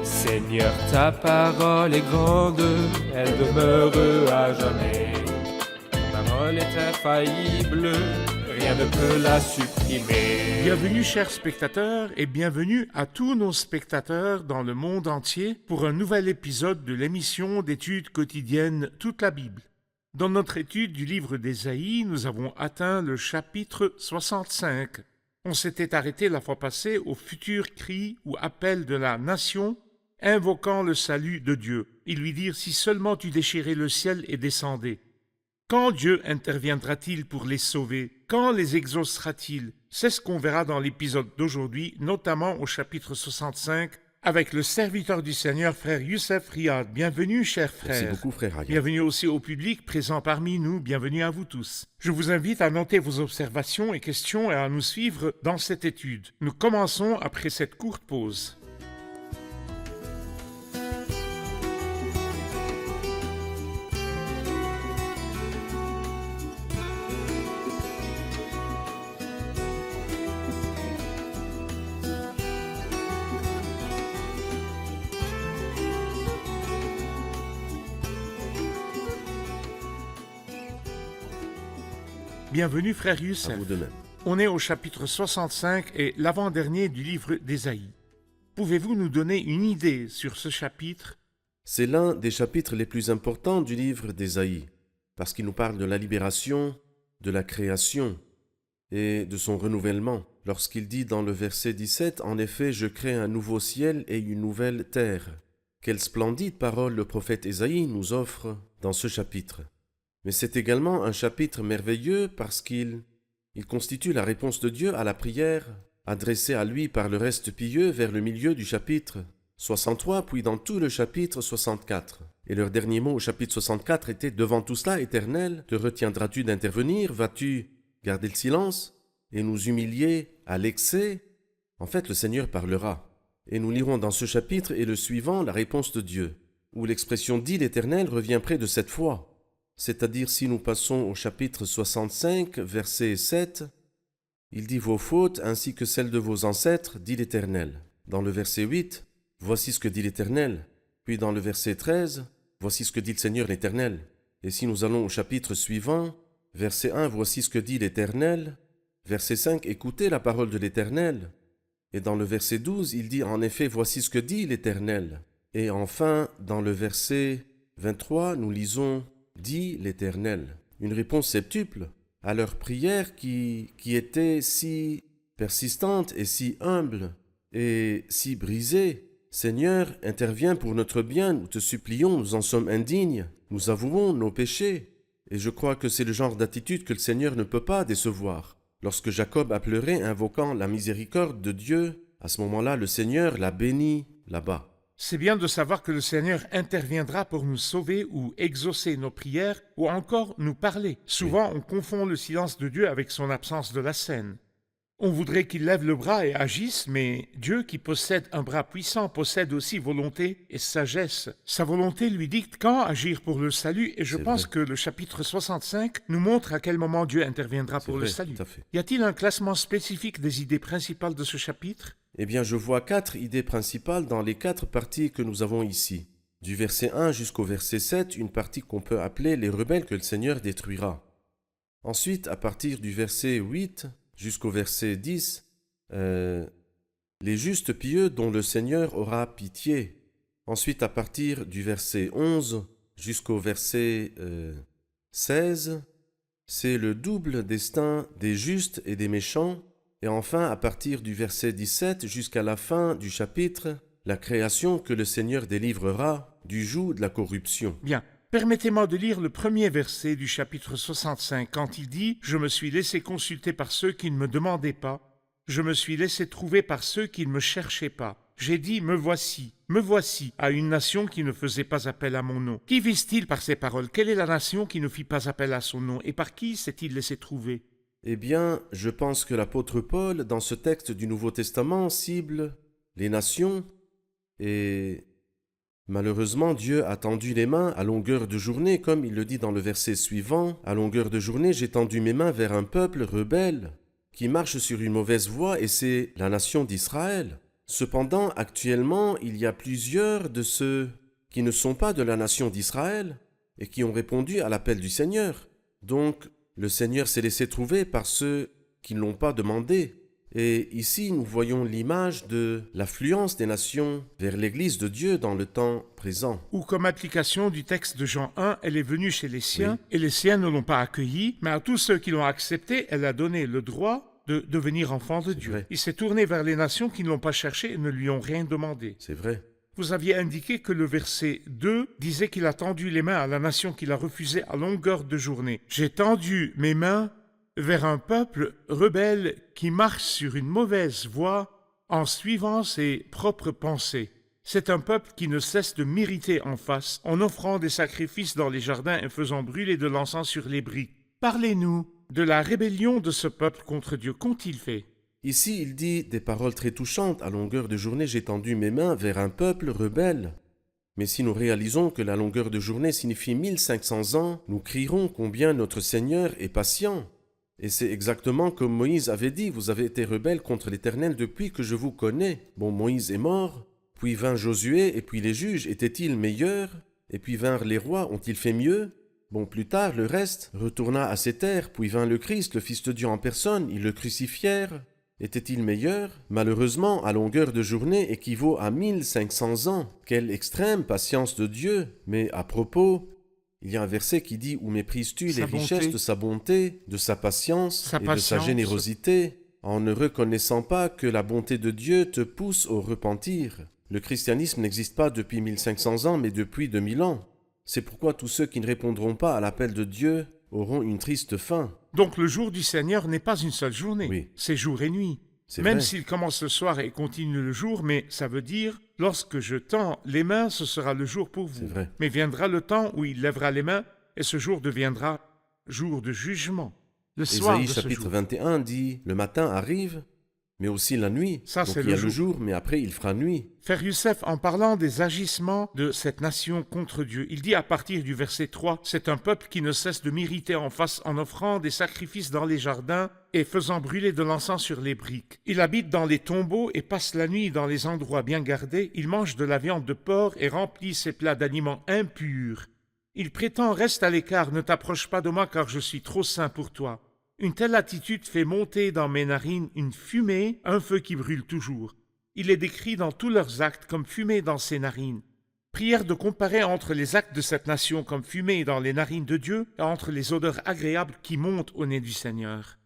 Seigneur, ta parole est grande, elle demeure à jamais. Ta parole est infaillible, rien ne peut la supprimer. Bienvenue chers spectateurs et bienvenue à tous nos spectateurs dans le monde entier pour un nouvel épisode de l'émission d'études quotidiennes Toute la Bible. Dans notre étude du livre d'Ésaïe, nous avons atteint le chapitre 65. On s'était arrêté la fois passée au futur cri ou appel de la nation invoquant le salut de Dieu. Ils lui dirent « Si seulement tu déchirais le ciel et descendais ». Quand Dieu interviendra-t-il pour les sauver? Quand les exaucera-t-il? C'est ce qu'on verra dans l'épisode d'aujourd'hui, notamment au chapitre 65, avec le serviteur du Seigneur, frère Youssef Riyad. Bienvenue, cher frère. Merci beaucoup, frère Riyad. Bienvenue aussi au public présent parmi nous. Bienvenue à vous tous. Je vous invite à noter vos observations et questions et à nous suivre dans cette étude. Nous commençons après cette courte pause. Bienvenue, frère Youssef. À vous de même. On est au chapitre 65 et l'avant-dernier du livre d'Ésaïe. Pouvez-vous nous donner une idée sur ce chapitre? C'est l'un des chapitres les plus importants du livre d'Ésaïe, parce qu'il nous parle de la libération, de la création et de son renouvellement. Lorsqu'il dit dans le verset 17, « En effet, je crée un nouveau ciel et une nouvelle terre ». Quelle splendide parole le prophète Ésaïe nous offre dans ce chapitre. Mais c'est également un chapitre merveilleux parce qu'il constitue la réponse de Dieu à la prière adressée à lui par le reste pieux vers le milieu du chapitre 63, puis dans tout le chapitre 64. Et leur dernier mot au chapitre 64 était « Devant tout cela, Éternel, te retiendras-tu d'intervenir? Vas-tu garder le silence et nous humilier à l'excès ?» En fait, le Seigneur parlera. Et nous lirons dans ce chapitre et le suivant la réponse de Dieu, où l'expression « dit l'Éternel » revient près de 7 fois. C'est-à-dire si nous passons au chapitre 65, verset 7, il dit « Vos fautes ainsi que celles de vos ancêtres, dit l'Éternel ». Dans le verset 8, « Voici ce que dit l'Éternel ». Puis dans le verset 13, « Voici ce que dit le Seigneur l'Éternel ». Et si nous allons au chapitre suivant, verset 1, « Voici ce que dit l'Éternel ». Verset 5, « Écoutez la parole de l'Éternel ». Et dans le verset 12, il dit « En effet, voici ce que dit l'Éternel ». Et enfin, dans le verset 23, nous lisons « dit l'Éternel », une réponse septuple à leur prière qui était si persistante et si humble et si brisée. Seigneur, interviens pour notre bien, nous te supplions, nous en sommes indignes, nous avouons nos péchés. Et je crois que c'est le genre d'attitude que le Seigneur ne peut pas décevoir. Lorsque Jacob a pleuré, invoquant la miséricorde de Dieu, à ce moment-là, le Seigneur l'a béni là-bas. C'est bien de savoir que le Seigneur interviendra pour nous sauver ou exaucer nos prières ou encore nous parler. Souvent, on confond le silence de Dieu avec son absence de la scène. On voudrait qu'il lève le bras et agisse, mais Dieu qui possède un bras puissant possède aussi volonté et sagesse. Sa volonté lui dicte quand agir pour le salut et je pense que le chapitre 65 nous montre à quel moment Dieu interviendra pour le salut. Tout à fait. Y a-t-il un classement spécifique des idées principales de ce chapitre? Eh bien, je vois 4 idées principales dans les 4 parties que nous avons ici. Du verset 1 jusqu'au verset 7, une partie qu'on peut appeler les rebelles que le Seigneur détruira. Ensuite, à partir du verset 8 jusqu'au verset 10, les justes pieux dont le Seigneur aura pitié. Ensuite, à partir du verset 11 jusqu'au verset 16, c'est le double destin des justes et des méchants. Et enfin, à partir du verset 17 jusqu'à la fin du chapitre, la création que le Seigneur délivrera du joug de la corruption. Bien. Permettez-moi de lire le premier verset du chapitre 65 quand il dit « Je me suis laissé consulter par ceux qui ne me demandaient pas. Je me suis laissé trouver par ceux qui ne me cherchaient pas. J'ai dit « Me voici à une nation qui ne faisait pas appel à mon nom. Qui vise-t-il par ces paroles? Quelle est la nation qui ne fit pas appel à son nom? Et par qui s'est-il laissé trouver ?» Eh bien, je pense que l'apôtre Paul, dans ce texte du Nouveau Testament, cible les nations et malheureusement, Dieu a tendu les mains à longueur de journée, comme il le dit dans le verset suivant. « À longueur de journée, j'ai tendu mes mains vers un peuple rebelle qui marche sur une mauvaise voie et c'est la nation d'Israël. » Cependant, actuellement, il y a plusieurs de ceux qui ne sont pas de la nation d'Israël et qui ont répondu à l'appel du Seigneur. Donc, le Seigneur s'est laissé trouver par ceux qui ne l'ont pas demandé. Et ici, nous voyons l'image de l'affluence des nations vers l'Église de Dieu dans le temps présent. Ou comme application du texte de Jean 1, elle est venue chez les siens, et les siens ne l'ont pas accueillie, mais à tous ceux qui l'ont acceptée, elle a donné le droit de devenir enfant de Dieu. Vrai. Il s'est tourné vers les nations qui ne l'ont pas cherché et ne lui ont rien demandé. C'est vrai. Vous aviez indiqué que le verset 2 disait qu'il a tendu les mains à la nation qu'il a refusée à longueur de journée. J'ai tendu mes mains vers un peuple rebelle qui marche sur une mauvaise voie en suivant ses propres pensées. C'est un peuple qui ne cesse de m'irriter en face en offrant des sacrifices dans les jardins et faisant brûler de l'encens sur les briques. Parlez-nous de la rébellion de ce peuple contre Dieu. Qu'ont-ils fait? Ici, il dit des paroles très touchantes. À longueur de journée, j'ai tendu mes mains vers un peuple rebelle. Mais si nous réalisons que la longueur de journée signifie 1500 ans, nous crierons combien notre Seigneur est patient. Et c'est exactement comme Moïse avait dit, vous avez été rebelles contre l'Éternel depuis que je vous connais. Bon, Moïse est mort, puis vint Josué, et puis les juges, étaient-ils meilleurs? Et puis vinrent les rois, ont-ils fait mieux? Bon, plus tard, le reste retourna à ses terres, puis vint le Christ, le Fils de Dieu en personne, ils le crucifièrent. Était-il meilleur? Malheureusement, à longueur de journée équivaut à 1500 ans. Quelle extrême patience de Dieu! Mais à propos, il y a un verset qui dit « Où méprises-tu les richesses de sa bonté, de sa patience et de sa générosité, en ne reconnaissant pas que la bonté de Dieu te pousse au repentir ?» Le christianisme n'existe pas depuis 1500 ans, mais depuis 2000 ans. C'est pourquoi tous ceux qui ne répondront pas à l'appel de Dieu auront une triste fin. Donc le jour du Seigneur n'est pas une seule journée, Oui. c'est jour et nuit. C'est Même vrai. s'il commence le soir et continue le jour, mais ça veut dire, lorsque je tends les mains, ce sera le jour pour vous. C'est vrai. Mais viendra le temps où il lèvera les mains, et ce jour deviendra jour de jugement. Le soir Ésaïe de ce chapitre jour. 21 dit « Le matin arrive, mais aussi la nuit. » Ça, Donc c'est il y a le le jour, mais après il fera nuit. Frère Youssef, en parlant des agissements de cette nation contre Dieu, il dit à partir du verset 3, « C'est un peuple qui ne cesse de m'irriter en face en offrant des sacrifices dans les jardins et faisant brûler de l'encens sur les briques. Il habite dans les tombeaux et passe la nuit dans les endroits bien gardés. Il mange de la viande de porc et remplit ses plats d'aliments impurs. Il prétend, reste à l'écart, ne t'approche pas de moi car je suis trop saint pour toi. Une telle attitude fait monter dans mes narines une fumée, un feu qui brûle toujours. Il est décrit dans tous leurs actes comme fumée dans ses narines. Prière de comparer entre les actes de cette nation comme fumée dans les narines de Dieu et entre les odeurs agréables qui montent au nez du Seigneur.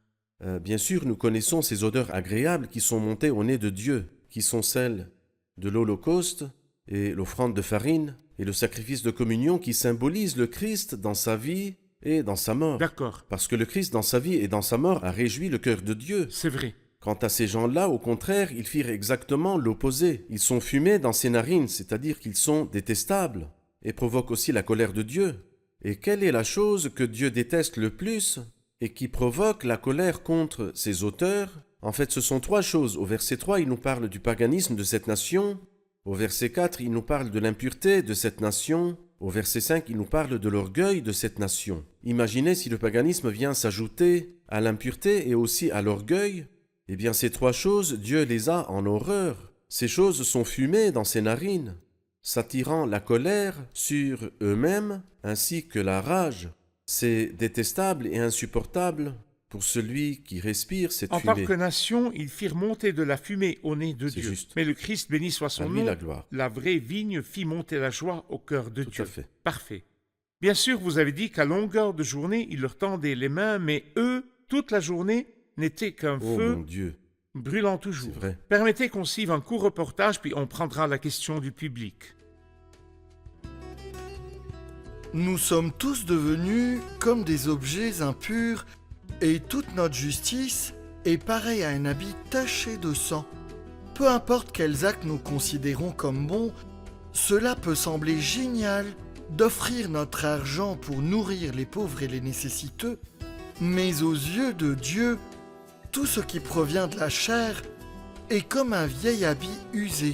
Bien sûr, nous connaissons ces odeurs agréables qui sont montées au nez de Dieu, qui sont celles de l'Holocauste et l'offrande de farine et le sacrifice de communion qui symbolise le Christ dans sa vie et dans sa mort. D'accord, Parce que le Christ dans sa vie et dans sa mort a réjoui le cœur de Dieu. c'est vrai. Quant à ces gens-là, au contraire, ils firent exactement l'opposé. Ils sont fumés dans ses narines, c'est-à-dire qu'ils sont détestables et provoquent aussi la colère de Dieu. Et quelle est la chose que Dieu déteste le plus et qui provoque la colère contre ses auteurs? En fait, ce sont trois choses. Au verset 3, il nous parle du paganisme de cette nation. Au verset 4, il nous parle de l'impureté de cette nation. Au verset 5, il nous parle de l'orgueil de cette nation. Imaginez si le paganisme vient s'ajouter à l'impureté et aussi à l'orgueil. Eh bien, ces trois choses, Dieu les a en horreur. Ces choses sont fumées dans ses narines, s'attirant la colère sur eux-mêmes ainsi que la rage. C'est détestable et insupportable pour celui qui respire cette En tant fumée. que nation, ils firent monter de la fumée au nez de C'est Dieu. juste. Mais le Christ, béni soit À son lui nom, la gloire. la vraie vigne fit monter la joie au cœur de Tout Dieu. à fait. Parfait. Bien sûr, vous avez dit qu'à longueur de journée, il leur tendait les mains, mais eux, toute la journée, n'étaient qu'un Oh feu mon Dieu, brûlant toujours. c'est vrai. Permettez qu'on suive un court reportage, puis on prendra la question du public. Nous sommes tous devenus comme des objets impurs et toute notre justice est pareille à un habit taché de sang. Peu importe quels actes nous considérons comme bons, cela peut sembler génial d'offrir notre argent pour nourrir les pauvres et les nécessiteux, mais aux yeux de Dieu, tout ce qui provient de la chair est comme un vieil habit usé.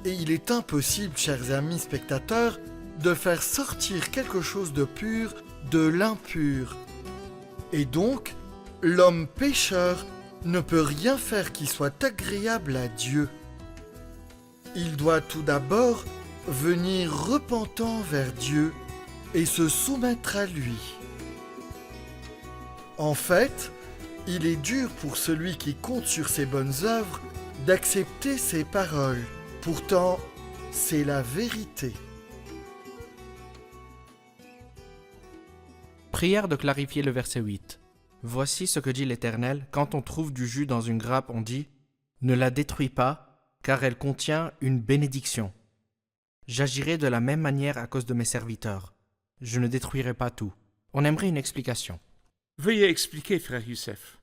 Et il est impossible, chers amis spectateurs, de faire sortir quelque chose de pur de l'impur. Et donc, l'homme pécheur ne peut rien faire qui soit agréable à Dieu. il doit tout d'abord venir repentant vers Dieu et se soumettre à lui. En fait, il est dur pour celui qui compte sur ses bonnes œuvres d'accepter ses paroles. Pourtant, c'est la vérité. Prière de clarifier le verset 8. Voici ce que dit l'Éternel, quand on trouve du jus dans une grappe, on dit « Ne la détruis pas, car elle contient une bénédiction. J'agirai de la même manière à cause de mes serviteurs. Je ne détruirai pas tout. » On aimerait une explication. Veuillez expliquer, frère Youssef.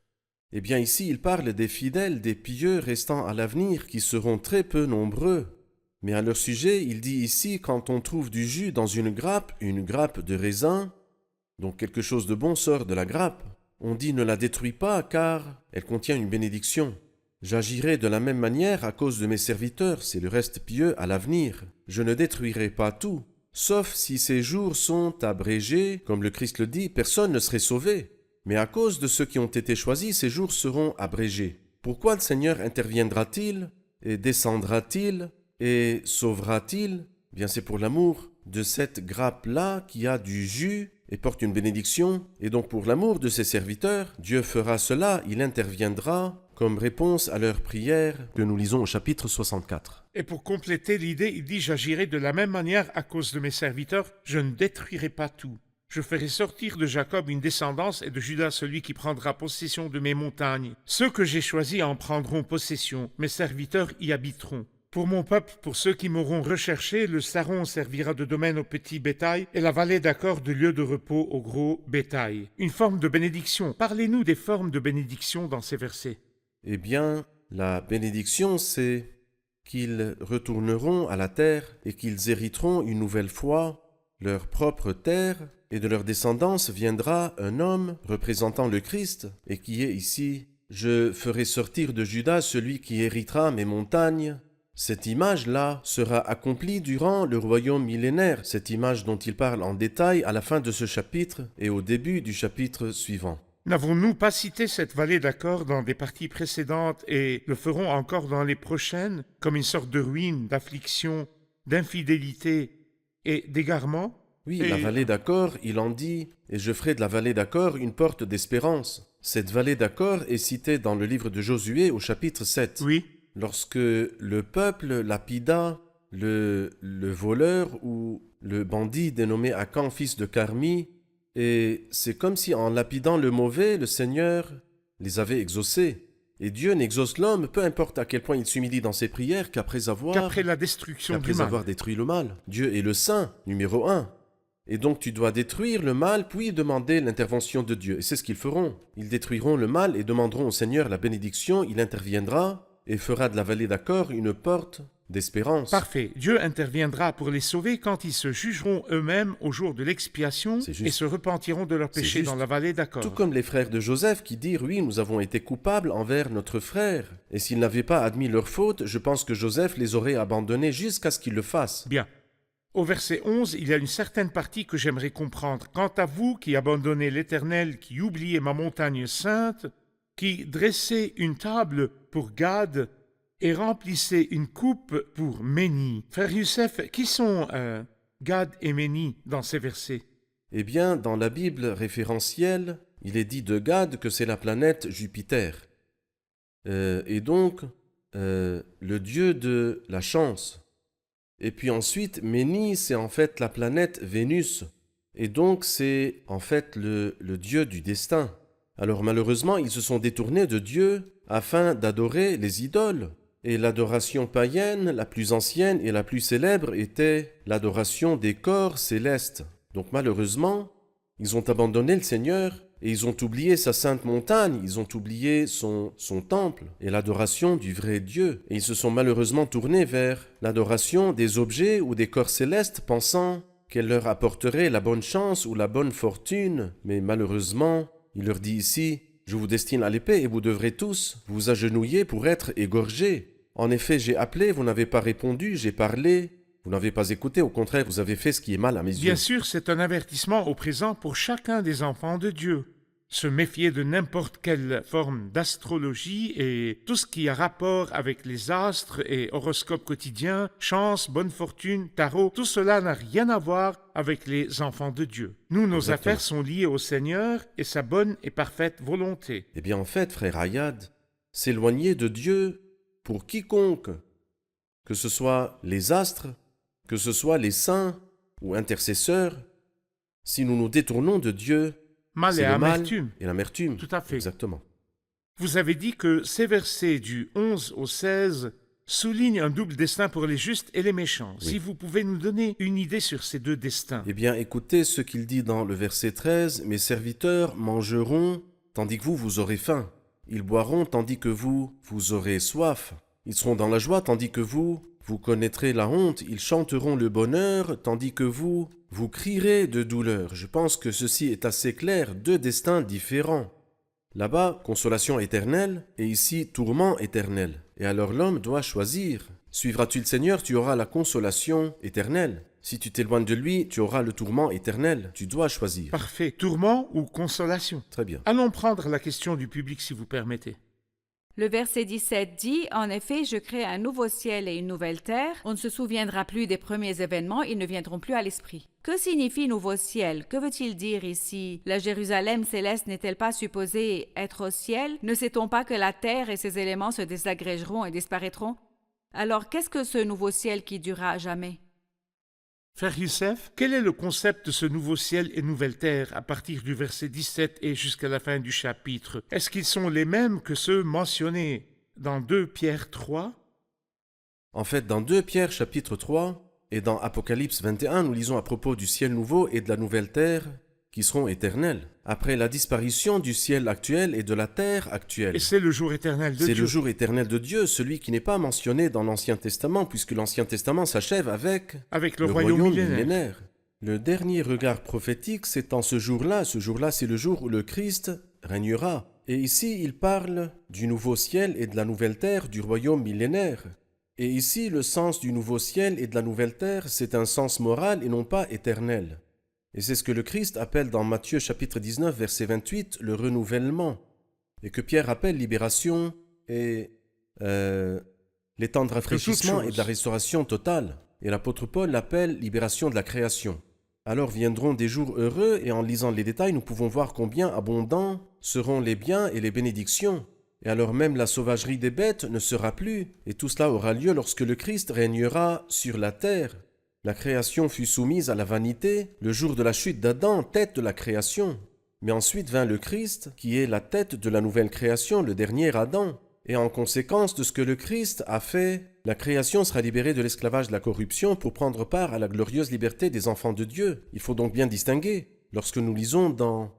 Eh bien ici, il parle des fidèles, des pieux restant à l'avenir, qui seront très peu nombreux. Mais à leur sujet, il dit ici, quand on trouve du jus dans une grappe de raisin, donc quelque chose de bon sort de la grappe, on dit ne la détruis pas, car elle contient une bénédiction. J'agirai de la même manière à cause de mes serviteurs, c'est le reste pieux à l'avenir. Je ne détruirai pas tout, sauf si ces jours sont abrégés, comme le Christ le dit, personne ne serait sauvé. Mais à cause de ceux qui ont été choisis, ces jours seront abrégés. Pourquoi le Seigneur interviendra-t-il et descendra-t-il et sauvera-t-il? Bien c'est pour l'amour de cette grappe-là qui a du jus et porte une bénédiction. Et donc pour l'amour de ses serviteurs, Dieu fera cela, il interviendra comme réponse à leur prière que nous lisons au chapitre 64. Et pour compléter l'idée, il dit « J'agirai de la même manière à cause de mes serviteurs, je ne détruirai pas tout. Je ferai sortir de Jacob une descendance et de Judas celui qui prendra possession de mes montagnes. Ceux que j'ai choisis en prendront possession, mes serviteurs y habiteront. Pour mon peuple, pour ceux qui m'auront recherché, le Saron servira de domaine au petit bétail et la vallée d'Accord de lieu de repos au gros bétail. » Une forme de bénédiction. Parlez-nous des formes de bénédiction dans ces versets. Eh bien, la bénédiction, c'est qu'ils retourneront à la terre et qu'ils hériteront une nouvelle fois leur propre terre, et de leur descendance viendra un homme représentant le Christ, et qui est ici « Je ferai sortir de Juda celui qui héritera mes montagnes ». Cette image-là sera accomplie durant le royaume millénaire, cette image dont il parle en détail à la fin de ce chapitre et au début du chapitre suivant. N'avons-nous pas cité cette vallée d'Accord dans des parties précédentes et le ferons encore dans les prochaines comme une sorte de ruine, d'affliction, d'infidélité et d'égarement? Oui, la vallée d'Accord, il en dit « Et je ferai de la vallée d'Accord une porte d'espérance ». Cette vallée d'Accord est citée dans le livre de Josué au chapitre 7. Oui. Lorsque le peuple lapida le voleur ou le bandit dénommé Akan, fils de Carmi, et c'est comme si en lapidant le mauvais, le Seigneur les avait exaucés. Et Dieu n'exauce l'homme, peu importe à quel point il s'humilie dans ses prières, qu'après la destruction du mal. Avoir détruit le mal. Dieu est le saint, numéro 1. Et donc tu dois détruire le mal, puis demander l'intervention de Dieu. Et c'est ce qu'ils feront. Ils détruiront le mal et demanderont au Seigneur la bénédiction. Il interviendra et fera de la vallée d'Accord une porte d'espérance. Parfait. Dieu interviendra pour les sauver quand ils se jugeront eux-mêmes au jour de l'expiation et se repentiront de leurs péchés dans la vallée d'Accord. Tout comme les frères de Joseph qui dirent « Oui, nous avons été coupables envers notre frère. Et s'ils n'avaient pas admis leur faute, je pense que Joseph les aurait abandonnés jusqu'à ce qu'ils le fassent. » Bien. Au verset 11, il y a une certaine partie que j'aimerais comprendre. « Quant à vous qui abandonnez l'Éternel, qui oubliez ma montagne sainte, qui dressez une table pour Gad et remplissez une coupe pour Méni. » Frère Youssef, qui sont Gad et Méni dans ces versets? Eh bien, dans la Bible référentielle, il est dit de Gad que c'est la planète Jupiter. Et donc, le dieu de la chance. Et puis ensuite, Méni, c'est en fait la planète Vénus. Et donc, c'est en fait le dieu du destin. Alors malheureusement, ils se sont détournés de Dieu afin d'adorer les idoles. Et l'adoration païenne, la plus ancienne et la plus célèbre, était l'adoration des corps célestes. Donc malheureusement, ils ont abandonné le Seigneur et ils ont oublié sa sainte montagne, ils ont oublié son temple et l'adoration du vrai Dieu. Et ils se sont malheureusement tournés vers l'adoration des objets ou des corps célestes, pensant qu'elle leur apporterait la bonne chance ou la bonne fortune. Mais malheureusement, il leur dit ici, « Je vous destine à l'épée et vous devrez tous vous agenouiller pour être égorgés. En effet, j'ai appelé, vous n'avez pas répondu, j'ai parlé, vous n'avez pas écouté, au contraire, vous avez fait ce qui est mal à mes yeux. » Bien sûr, c'est un avertissement au présent pour chacun des enfants de Dieu. se méfier de n'importe quelle forme d'astrologie et tout ce qui a rapport avec les astres et horoscopes quotidiens, chance, bonne fortune, tarot, tout cela n'a rien à voir avec les enfants de Dieu. Nous, nos Exactement. affaires sont liées au Seigneur et sa bonne et parfaite volonté. Eh bien, en fait, frère Ayad, s'éloigner de Dieu pour quiconque, que ce soit les astres, que ce soit les saints ou intercesseurs, si nous nous détournons de Dieu, Mal et c'est le mal amertume. et l'amertume. Tout à fait. Exactement. Vous avez dit que ces versets du 11 au 16 soulignent un double destin pour les justes et les méchants. Oui. Si vous pouvez nous donner une idée sur ces deux destins. Eh bien, écoutez ce qu'il dit dans le verset 13. « Mes serviteurs mangeront, tandis que vous aurez faim. Ils boiront, tandis que vous aurez soif. Ils seront dans la joie, tandis que vous connaîtrez la honte. Ils chanteront le bonheur, tandis que vous crierez de douleur. » Je pense que ceci est assez clair, deux destins différents. Là-bas, consolation éternelle, et ici, tourment éternel. Et alors l'homme doit choisir. Suivras-tu le Seigneur, tu auras la consolation éternelle. Si tu t'éloignes de lui, tu auras le tourment éternel. Tu dois choisir. Parfait. Tourment ou consolation? Très bien. Allons prendre la question du public si vous permettez. Le verset 17 dit, « En effet, je crée un nouveau ciel et une nouvelle terre. On ne se souviendra plus des premiers événements, ils ne viendront plus à l'esprit. » Que signifie nouveau ciel? Que veut-il dire ici? La Jérusalem céleste n'est-elle pas supposée être au ciel? Ne sait-on pas que la terre et ses éléments se désagrégeront et disparaîtront? Alors qu'est-ce que ce nouveau ciel qui durera à jamais? Frère Youssef, quel est le concept de ce nouveau ciel et nouvelle terre à partir du verset 17 et jusqu'à la fin du chapitre? Est-ce qu'ils sont les mêmes que ceux mentionnés dans 2 Pierre 3? En fait, dans 2 Pierre chapitre 3 et dans Apocalypse 21, nous lisons à propos du ciel nouveau et de la nouvelle terre qui seront éternels, après la disparition du ciel actuel et de la terre actuelle. Et c'est le jour éternel de C'est Dieu. le jour éternel de Dieu, celui qui n'est pas mentionné dans l'Ancien Testament, puisque l'Ancien Testament s'achève avec Avec le royaume millénaire. Le dernier regard prophétique, c'est en ce jour-là. Ce jour-là, c'est le jour où le Christ régnera. Et ici, il parle du nouveau ciel et de la nouvelle terre, du royaume millénaire. Et ici, le sens du nouveau ciel et de la nouvelle terre, c'est un sens moral et non pas éternel. Et c'est ce que le Christ appelle dans Matthieu chapitre 19, verset 28, le renouvellement. Et que Pierre appelle libération et les temps de rafraîchissement et de la restauration totale. Et l'apôtre Paul l'appelle libération de la création. Alors viendront des jours heureux et en lisant les détails, nous pouvons voir combien abondants seront les biens et les bénédictions. Et alors même la sauvagerie des bêtes ne sera plus, et tout cela aura lieu lorsque le Christ régnera sur la terre. La création fut soumise à la vanité le jour de la chute d'Adam, tête de la création. Mais ensuite vint le Christ, qui est la tête de la nouvelle création, le dernier Adam. Et en conséquence de ce que le Christ a fait, la création sera libérée de l'esclavage de la corruption pour prendre part à la glorieuse liberté des enfants de Dieu. Il faut donc bien distinguer. Lorsque nous lisons dans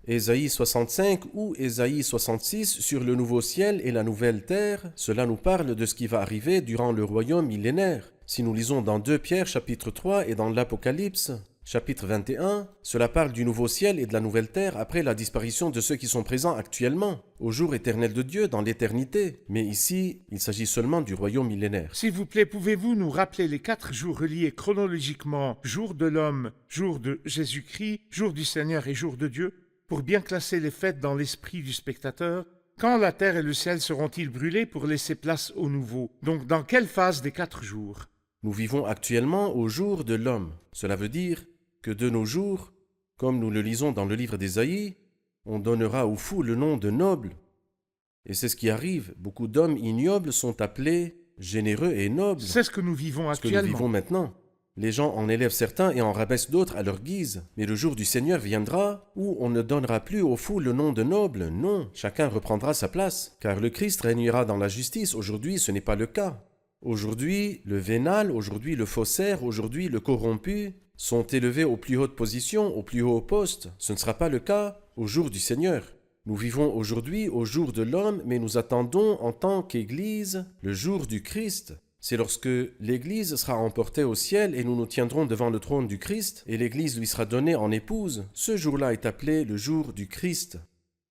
Ésaïe 65 ou Ésaïe 66 sur le nouveau ciel et la nouvelle terre, cela nous parle de ce qui va arriver durant le royaume millénaire. Si nous lisons dans 2 Pierre chapitre 3 et dans l'Apocalypse chapitre 21, cela parle du nouveau ciel et de la nouvelle terre après la disparition de ceux qui sont présents actuellement, au jour éternel de Dieu dans l'éternité. Mais ici, il s'agit seulement du royaume millénaire. S'il vous plaît, pouvez-vous nous rappeler les 4 jours reliés chronologiquement, jour de l'homme, jour de Jésus-Christ, jour du Seigneur et jour de Dieu, pour bien classer les fêtes dans l'esprit du spectateur? Quand la terre et le ciel seront-ils brûlés pour laisser place au nouveau? Donc dans quelle phase des 4 jours? Nous vivons actuellement au jour de l'homme. Cela veut dire que de nos jours, comme nous le lisons dans le livre d'Ésaïe, on donnera aux fous le nom de nobles. Et c'est ce qui arrive. Beaucoup d'hommes ignobles sont appelés généreux et nobles. C'est ce que nous vivons Ce que actuellement. nous vivons maintenant. Les gens en élèvent certains et en rabaissent d'autres à leur guise. Mais le jour du Seigneur viendra où on ne donnera plus aux fous le nom de noble. Non, chacun reprendra sa place. Car le Christ régnera dans la justice. Aujourd'hui, ce n'est pas le cas. Aujourd'hui, le vénal, aujourd'hui le faussaire, aujourd'hui le corrompu sont élevés aux plus hautes positions, aux plus hauts postes. Ce ne sera pas le cas au jour du Seigneur. Nous vivons aujourd'hui au jour de l'homme, mais nous attendons en tant qu'Église le jour du Christ. C'est lorsque l'Église sera emportée au ciel et nous nous tiendrons devant le trône du Christ et l'Église lui sera donnée en épouse. Ce jour-là est appelé le jour du Christ.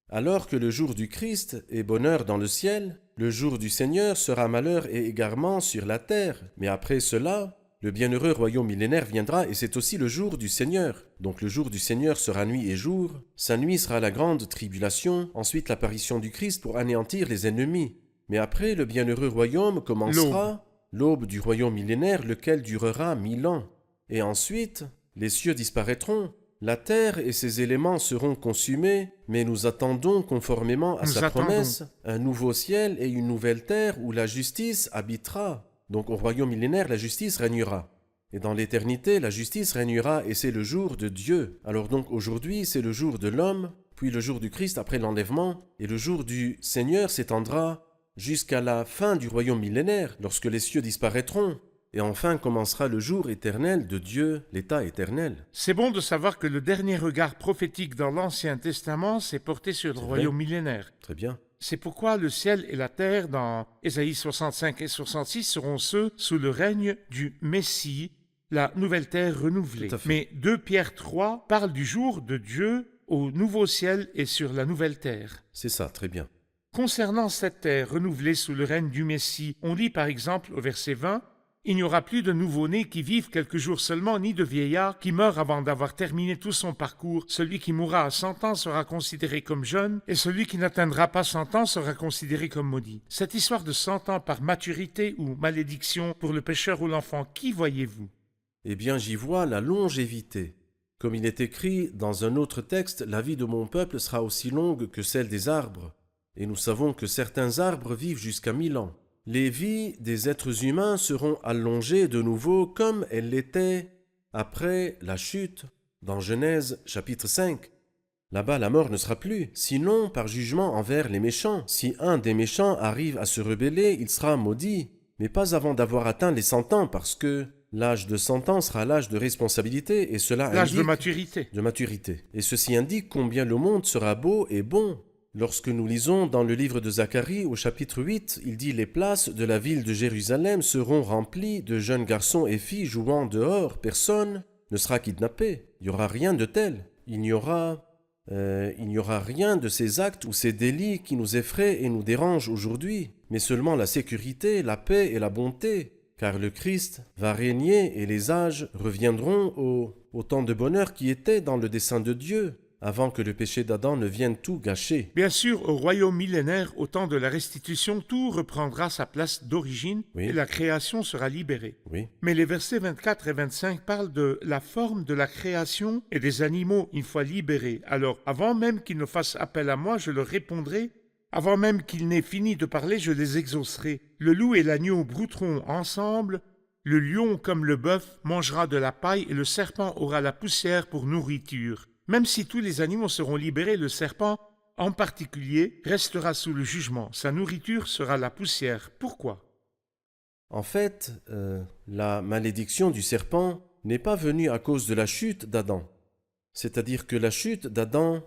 Alors que le jour du Christ est bonheur dans le ciel, le jour du Seigneur sera malheur et égarement sur la terre. Mais après cela, Le bienheureux royaume millénaire viendra et c'est aussi le jour du Seigneur. Donc le jour du Seigneur sera nuit et jour. Sa nuit sera la grande tribulation, ensuite l'apparition du Christ pour anéantir les ennemis. Mais après, le bienheureux royaume commencera, l'aube du royaume millénaire, lequel durera 1000 ans. Et ensuite, les cieux disparaîtront. La terre et ses éléments seront consumés, mais nous attendons, conformément à sa promesse, un nouveau ciel et une nouvelle terre où la justice habitera. Donc au royaume millénaire, la justice régnera. Et dans l'éternité, la justice régnera et c'est le jour de Dieu. Alors donc aujourd'hui, c'est le jour de l'homme, puis le jour du Christ après l'enlèvement, et le jour du Seigneur s'étendra jusqu'à la fin du royaume millénaire, lorsque les cieux disparaîtront. Et enfin commencera le jour éternel de Dieu, l'état éternel. C'est bon de savoir que le dernier regard prophétique dans l'Ancien Testament s'est porté sur le royaume millénaire. Très bien. C'est pourquoi le ciel et la terre, dans Ésaïe 65 et 66, seront ceux sous le règne du Messie, la nouvelle terre renouvelée. Mais 2 Pierre 3 parle du jour de Dieu au nouveau ciel et sur la nouvelle terre. C'est ça, très bien. Concernant cette terre renouvelée sous le règne du Messie, on lit par exemple au verset 20 « Il n'y aura plus de nouveau-nés qui vivent quelques jours seulement, ni de vieillards qui meurent avant d'avoir terminé tout son parcours. Celui qui mourra à 100 ans sera considéré comme jeune, et celui qui n'atteindra pas 100 ans sera considéré comme maudit. » Cette histoire de 100 ans par maturité ou malédiction pour le pécheur ou l'enfant, qui voyez-vous? Eh bien, j'y vois la longévité. Comme il est écrit dans un autre texte, « La vie de mon peuple sera aussi longue que celle des arbres. » Et nous savons que certains arbres vivent jusqu'à 1000 ans. Les vies des êtres humains seront allongées de nouveau comme elles l'étaient après la chute dans Genèse chapitre 5. Là-bas, la mort ne sera plus, sinon par jugement envers les méchants. Si un des méchants arrive à se rebeller, il sera maudit, mais pas avant d'avoir atteint les 100 ans, parce que l'âge de 100 ans sera l'âge de responsabilité, et cela indique... L'âge de maturité. De maturité. Et ceci indique combien le monde sera beau et bon. Lorsque nous lisons dans le livre de Zacharie au chapitre 8, il dit « Les places de la ville de Jérusalem seront remplies de jeunes garçons et filles jouant dehors. Personne ne sera kidnappé. Il n'y aura rien de tel. Il n'y aura rien de ces actes ou ces délits qui nous effraient et nous dérangent aujourd'hui, mais seulement la sécurité, la paix et la bonté. Car le Christ va régner et les âges reviendront au temps de bonheur qui était dans le dessein de Dieu, avant que le péché d'Adam ne vienne tout gâcher. Bien sûr, au royaume millénaire, au temps de la restitution, tout reprendra sa place d'origine et la création sera libérée. Oui. Mais les versets 24 et 25 parlent de la forme de la création et des animaux une fois libérés. Alors, avant même qu'ils ne fassent appel à moi, je leur répondrai. Avant même qu'ils n'aient fini de parler, je les exaucerai. Le loup et l'agneau brouteront ensemble. Le lion, comme le bœuf, mangera de la paille et le serpent aura la poussière pour nourriture. Même si tous les animaux seront libérés, le serpent, en particulier, restera sous le jugement. Sa nourriture sera la poussière. Pourquoi? En fait, la malédiction du serpent n'est pas venue à cause de la chute d'Adam. C'est-à-dire que la chute d'Adam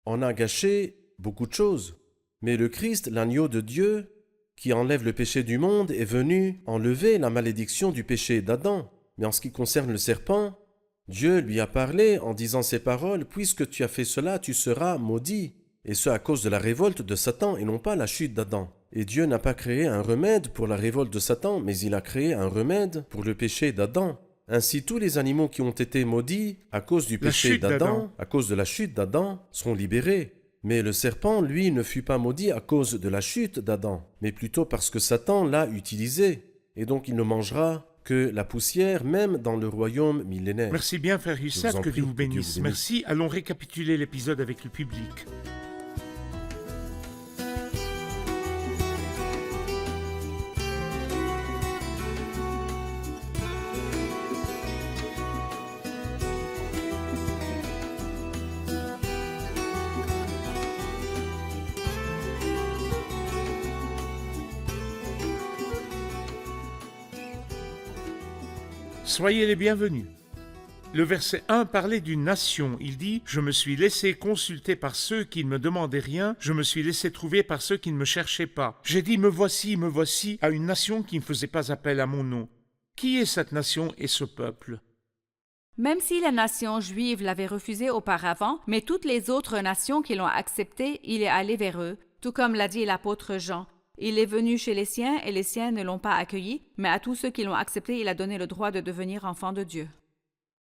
en a gâché beaucoup de choses. Mais le Christ, l'agneau de Dieu, qui enlève le péché du monde, est venu enlever la malédiction du péché d'Adam. Mais en ce qui concerne le serpent, Dieu lui a parlé en disant ces paroles, « Puisque tu as fait cela, tu seras maudit. » Et ce à cause de la révolte de Satan et non pas la chute d'Adam. Et Dieu n'a pas créé un remède pour la révolte de Satan, mais il a créé un remède pour le péché d'Adam. Ainsi, tous les animaux qui ont été maudits à cause du péché d'Adam, à cause de la chute d'Adam, seront libérés. Mais le serpent, lui, ne fut pas maudit à cause de la chute d'Adam, mais plutôt parce que Satan l'a utilisé. Et donc il ne mangera que la poussière, même dans le royaume millénaire. Merci bien, frère Youssef, que Dieu vous bénisse. Merci. Allons récapituler l'épisode avec le public. Soyez les bienvenus. Le verset 1 parlait d'une nation. Il dit « Je me suis laissé consulter par ceux qui ne me demandaient rien, je me suis laissé trouver par ceux qui ne me cherchaient pas. J'ai dit « me voici, à une nation qui ne faisait pas appel à mon nom. » Qui est cette nation et ce peuple? Même si la nation juive l'avait refusé auparavant, mais toutes les autres nations qui l'ont accepté, il est allé vers eux, tout comme l'a dit l'apôtre Jean. Il est venu chez les siens et les siens ne l'ont pas accueilli, mais à tous ceux qui l'ont accepté, il a donné le droit de devenir enfants de Dieu.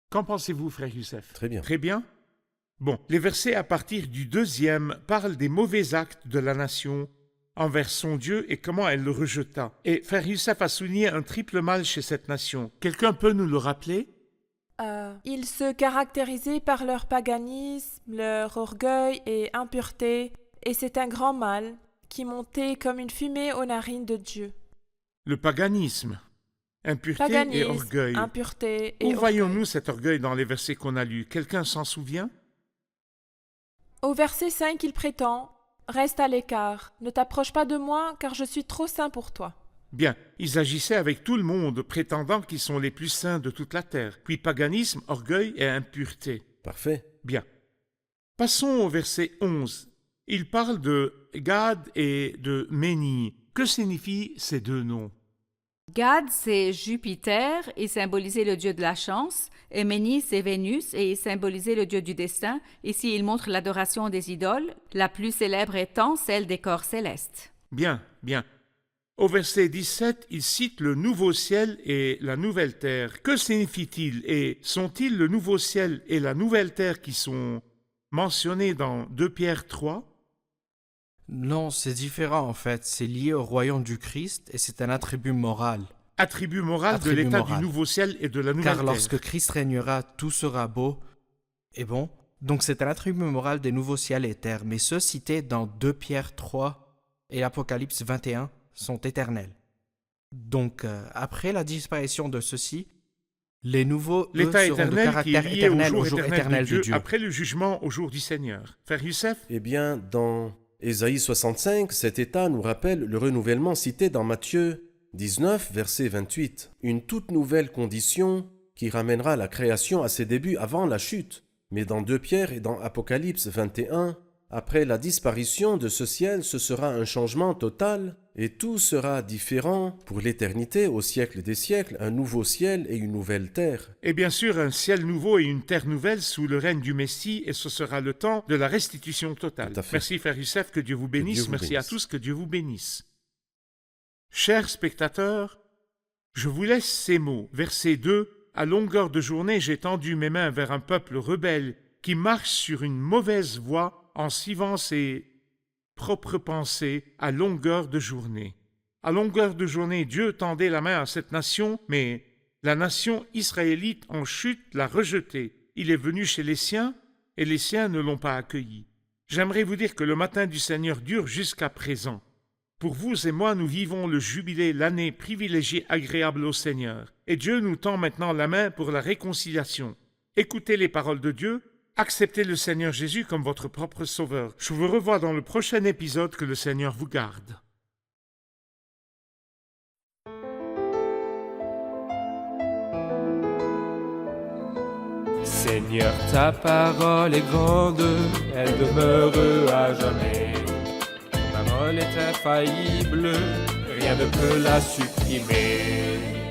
Qu'en pensez-vous, frère Youssef? Très bien. Très bien. Bon, les versets à partir du 2e parlent des mauvais actes de la nation envers son Dieu et comment elle le rejeta. Et frère Youssef a souligné un triple mal chez cette nation. Quelqu'un peut nous le rappeler? Ils se caractérisaient par leur paganisme, leur orgueil et impureté, et c'est un grand mal qui montait comme une fumée aux narines de Dieu. Le paganisme, impureté et orgueil. Impureté et Où orgueil. voyons-nous cet orgueil dans les versets qu'on a lus? Quelqu'un s'en souvient? Au verset 5, il prétend « Reste à l'écart, ne t'approche pas de moi, car je suis trop saint pour toi. » Bien, ils agissaient avec tout le monde, prétendant qu'ils sont les plus saints de toute la terre. Puis paganisme, orgueil et impureté. Parfait. Bien. Passons au verset 11. Il parle de Gad et de Méni. Que signifient ces deux noms? Gad, c'est Jupiter, il symbolisait le dieu de la chance, et Méni, c'est Vénus, et il symbolisait le dieu du destin. Ici, il montre l'adoration des idoles, la plus célèbre étant celle des corps célestes. Bien, bien. Au verset 17, il cite le nouveau ciel et la nouvelle terre. Que signifie-t-il? Et sont-ils le nouveau ciel et la nouvelle terre qui sont mentionnés dans 2 Pierre 3? Non, c'est différent en fait. C'est lié au royaume du Christ et c'est un attribut moral. Attribut moral de Attribut l'état moral. du nouveau ciel et de la nouvelle Car terre. lorsque Christ régnera, tout sera beau et bon. Donc c'est un attribut moral des nouveaux ciels et terres. Mais ceux cités dans 2 Pierre 3 et Apocalypse 21 sont éternels. Donc après la disparition de ceux-ci, les nouveaux, eux, L'état seront de éternel qui est caractère lié éternel au jour éternel de Dieu. après le jugement au jour du Seigneur. Frère Youssef? Eh bien, dans Ésaïe 65, cet état nous rappelle le renouvellement cité dans Matthieu 19, verset 28. Une toute nouvelle condition qui ramènera la création à ses débuts avant la chute. Mais dans 2 Pierre et dans Apocalypse 21, après la disparition de ce ciel, ce sera un changement total et tout sera différent pour l'éternité, au siècle des siècles, un nouveau ciel et une nouvelle terre. Et bien sûr, un ciel nouveau et une terre nouvelle sous le règne du Messie, et ce sera le temps de la restitution totale. Tout à fait. Merci, frère Youssef, que Dieu vous bénisse. Dieu vous Merci bénisse. à tous, que Dieu vous bénisse. Chers spectateurs, je vous laisse ces mots. Verset 2. À longueur de journée, j'ai tendu mes mains vers un peuple rebelle qui marche sur une mauvaise voie en suivant ses propres pensées à longueur de journée. À longueur de journée, Dieu tendait la main à cette nation, mais la nation israélite en chute l'a rejeté. Il est venu chez les siens, et les siens ne l'ont pas accueilli. J'aimerais vous dire que le matin du Seigneur dure jusqu'à présent. Pour vous et moi, nous vivons le jubilé, l'année privilégiée agréable au Seigneur. Et Dieu nous tend maintenant la main pour la réconciliation. Écoutez les paroles de Dieu, acceptez le Seigneur Jésus comme votre propre Sauveur. Je vous revois dans le prochain épisode. Que le Seigneur vous garde. Seigneur, ta parole est grande, elle demeure à jamais. Ta parole est infaillible, rien ne peut la supprimer.